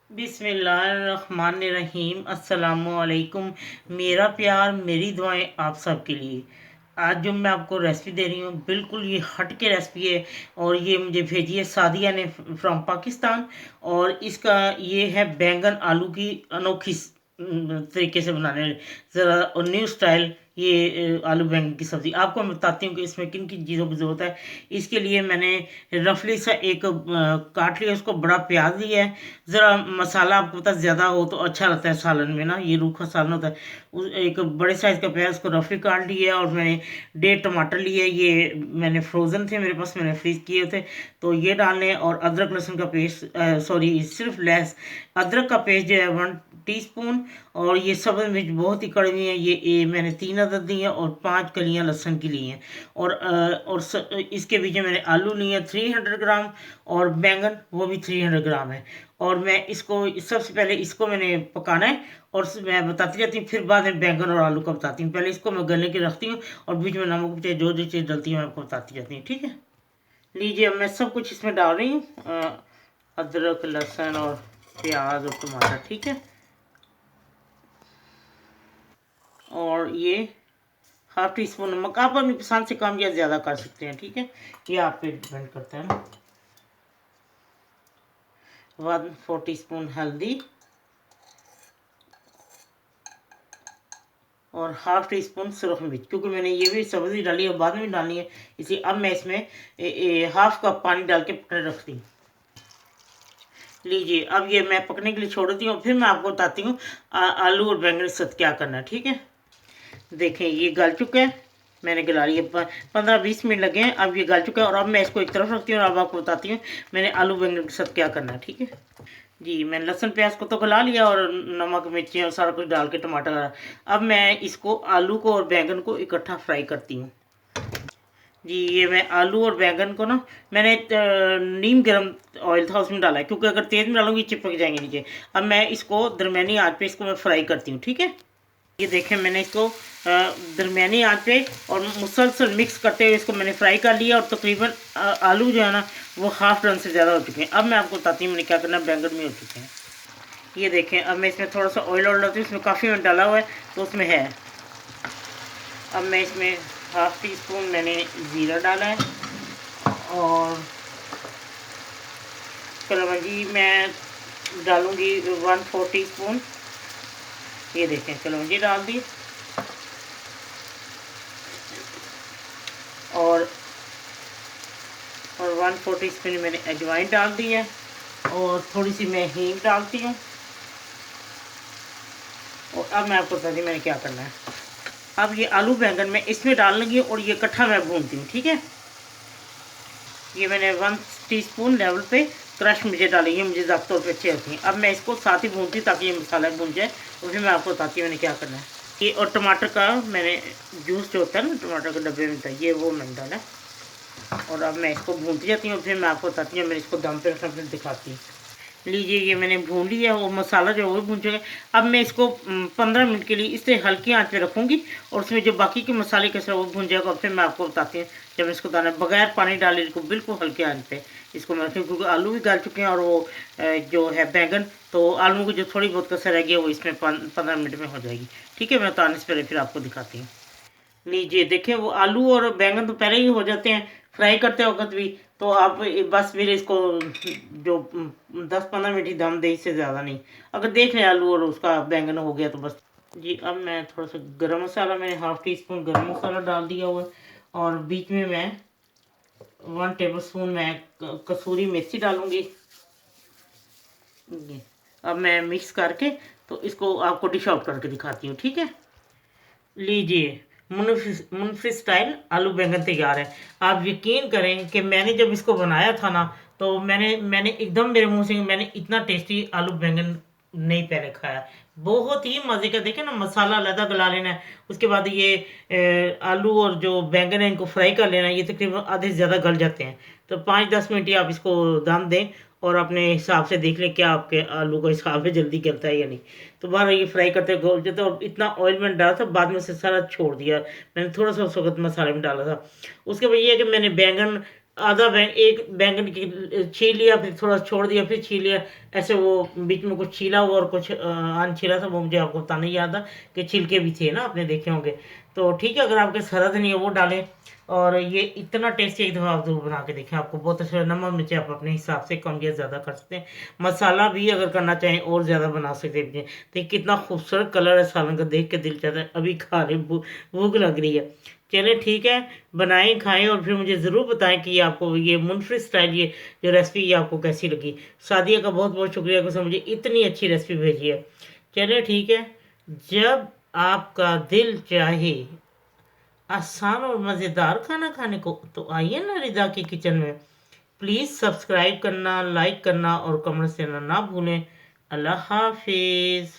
बिस्मिल्लाहिर्रहमानिर्रहीम अस्सलामुअलैकुम। मेरा प्यार मेरी दुआएं आप सब के लिए। आज जो मैं आपको रेसिपी दे रही हूँ बिल्कुल ये हट के रेसिपी है और ये मुझे भेजी है सादिया ने फ्रॉम पाकिस्तान। और इसका ये है बैंगन आलू की अनोखी तरीके से बनाने ज़रा और न्यू स्टाइल। ये आलू बैंगन की सब्ज़ी आपको मैं बताती हूँ कि इसमें किन किन चीज़ों की ज़रूरत है। इसके लिए मैंने रफली सा एक काट लिया उसको बड़ा प्याज लिया है। ज़रा मसाला आपको पता ज़्यादा हो तो अच्छा लगता है सालन में ना, ये रूखा सालन होता है। एक बड़े साइज़ का प्याज को रफली काट लिया है और मैंने 1.5 टमाटर लिए, ये मैंने फ्रोज़न थे मेरे पास, मैंने फ्रीज किए थे तो ये डालने हैं। और अदरक लहसुन का पेस्ट, सॉरी सिर्फ लहस अदरक का पेस्ट जो है 1 टीस्पून। और ये सब्ज़ मिर्च बहुत ही कड़वी है, ये मैंने 3 अदद दी हैं और 5 कलियाँ लहसुन की ली हैं। इसके बीच में मैंने आलू लिए हैं 300 ग्राम और बैंगन वो भी 300 ग्राम है। और मैं इसको सबसे पहले इसको मैंने पकाना है और मैं बताती जाती हूँ, फिर बाद में बैंगन और आलू का बताती हूँ। पहले इसको मैं गलने की रखती हूँ और बीच में नमक मिर्च जो जो चीज़ डलती है मैं आपको बताती जाती हूँ, ठीक है। लीजिए अब मैं सब कुछ इसमें डाल रही हूँ, अदरक लहसुन और प्याज और टमाटर, ठीक है। और ये 1/2 टीस्पून नमक, आप अपनी पसंद से कम या ज़्यादा कर सकते हैं, ठीक है। ये आप पे डिपेंड करता है ना। 1/4 टीस्पून हल्दी और 1/2 टीस्पून सुरख मिर्च, क्योंकि मैंने ये भी सब्ज़ी डाली और बाद में डालनी है, इसलिए अब मैं इसमें 1/2 कप पानी डाल के पकने रखती हूँ। लीजिए अब ये मैं पकने के लिए छोड़ देती हूँ, फिर मैं आपको बताती हूँ आलू और बैंगन के साथ क्या करना है, ठीक है। देखें ये गल चुका है, मैंने गला लिया, 15-20 मिनट लगे हैं। अब ये गल चुका है और अब मैं इसको एक तरफ रखती हूँ और अब आपको बताती हूँ मैंने आलू बैंगन के साथ क्या करना है, ठीक है। जी मैंने लहसुन प्याज को तो गला लिया और नमक मिर्ची और सारा कुछ डाल के टमाटर डाला। अब मैं इसको आलू को और बैंगन को इकट्ठा फ्राई करती हूँ। जी ये मैं आलू और बैंगन को ना, मैंने नीम गर्म ऑयल था उसमें डाला है, क्योंकि अगर तेज़ में डालूंगी चिपक जाएंगे नीचे। अब मैं इसको दरमियानी आंच पे इसको मैं फ्राई करती हूँ, ठीक है। ये देखें मैंने इसको दरमियानी आंच पे और मुसलसल मिक्स करते हुए इसको मैंने फ्राई कर लिया और तकरीबन आलू जो है ना वो हाफ टन से ज़्यादा हो चुके हैं। अब मैं आपको बताती हूँ मैंने क्या करना है, बैंगन में हो चुके हैं। ये देखें अब मैं इसमें थोड़ा सा ऑयल और डालती हूँ, इसमें काफ़ी मैंने डाला हुआ है तो उसमें है। अब मैं इसमें 1/2 टीस्पून मैंने ज़ीरा डाला है और कलौंजी मैं डालूँगी 1/4 टीस्पून। ये देखें कलौंजी डाल दी और 1/4 टीस्पून मैंने अजवाइन डाल दी है और थोड़ी सी मैं हींग डालती हूँ। और अब मैं आपको बताती हूँ मैंने क्या करना है। अब ये आलू बैंगन मैं इसमें डाल लगी और ये इकट्ठा मैं भूनती हूँ, ठीक है। ये मैंने 1 टीस्पून लेवल पे क्रश मुझे डाली है, मुझे ज़्यादा तौर पर अच्छी लगती हैं। अब मैं इसको साथ ही भूनती हूँ ताकि ये मसाला भून जाए और फिर मैं आपको बताती हूँ मैंने क्या करना है। ये और टमाटर का मैंने जूस जो होता है ना टमाटर के डब्बे में था ये वो मैंने डाला। और अब मैं इसको भूनती जाती हूँ, फिर मैं आपको बताती हूँ, मैं इसको दम पे रखना फिर दिखाती हूँ। लीजिए ये मैंने भून लिया वो मसाला जो वो भून चुका है। अब मैं इसको 15 मिनट के लिए इससे हल्की आंच पे रखूँगी और उसमें जो बाकी के मसाले कैसे वो भून जाएगा और फिर मैं आपको बताती हूँ जब इसको दाना बगैर पानी डाले इसको बिल्कुल हल्के आंच पे इसको मैं रखूँ, क्योंकि आलू भी गल चुके हैं और वो जो है बैंगन तो आलू की जो थोड़ी बहुत कसर रह गई वो इसमें 15 मिनट में हो जाएगी, ठीक है। मैं उतारने से पहले फिर आपको दिखाती हूँ। लीजिए देखें वो आलू और बैंगन तो पहले ही हो जाते हैं फ्राई करते वक्त भी, तो आप बस फिर इसको जो 10-15 मिनट ही दम दे, इससे ज़्यादा नहीं। अगर देख लें आलू और उसका बैंगन हो गया तो बस। जी अब मैं थोड़ा सा गरम मसाला, मैंने 1/2 टीस्पून गरम मसाला डाल दिया हुआ है और बीच में मैं 1 टेबल स्पून मैं कसूरी मेथी डालूँगी। अब मैं मिक्स करके तो इसको आपको डिश आउट करके दिखाती हूँ, ठीक है। लीजिए मुनफी स्टाइल आलू बैंगन तैयार है। आप यकीन करें कि मैंने जब इसको बनाया था ना तो मैंने एकदम मेरे मुंह से मैंने इतना टेस्टी आलू बैंगन नहीं पहले खाया। बहुत ही मज़े का, देखें ना मसाला अलग गला लेना है, उसके बाद ये आलू और जो बैंगन है इनको फ्राई कर लेना है। ये तकरीबन आधे से ज़्यादा गल जाते हैं तो 5-10 मिनट ही आप इसको दम दें और अपने हिसाब से देख लें क्या आपके आलू का हिसाब है जल्दी करता है या नहीं। तो बाहर ये फ्राई करते गोल जाते और इतना ऑयल मैंने डाला था, बाद में से सारा छोड़ दिया। मैंने थोड़ा सा उस वक्त मसाले में डाला था। उसके बाद ये है कि मैंने बैंगन आधा एक बैंगन की छील लिया, फिर थोड़ा छोड़ दिया, फिर छील लिया, ऐसे वो बीच में कुछ छीला हुआ और कुछ अनछीला था, वो मुझे आपको बताना नहीं याद था कि छिलके भी थे ना, आपने देखे होंगे। तो ठीक है, अगर आपके हरा धनिया वो डालें। और ये इतना टेस्टी, एक दफ़ा आप जरूर बना के देखें, आपको बहुत अच्छा। नमक मिर्च आप अपने हिसाब से कम या ज़्यादा कर सकते हैं। मसाला भी अगर करना चाहें और ज़्यादा बना सकते हैं। तो कितना खूबसूरत कलर है सालन का, देख के दिल चाहता है अभी खाने, भूख लग रही है। चलें ठीक है, बनाएं खाएं और फिर मुझे ज़रूर बताएं कि ये आपको ये मुनफरिद स्टाइल ये जो रेसिपी ये आपको कैसी लगी। सादिया का बहुत बहुत शुक्रिया कि उसने मुझे इतनी अच्छी रेसिपी भेजी है। चलें ठीक है, जब आपका दिल चाहे आसान और मज़ेदार खाना खाने को, तो आइए ना रिदा की किचन में। प्लीज़ सब्सक्राइब करना, लाइक करना और कमेंट्स देना ना भूलें। अल्लाह हाफिज़।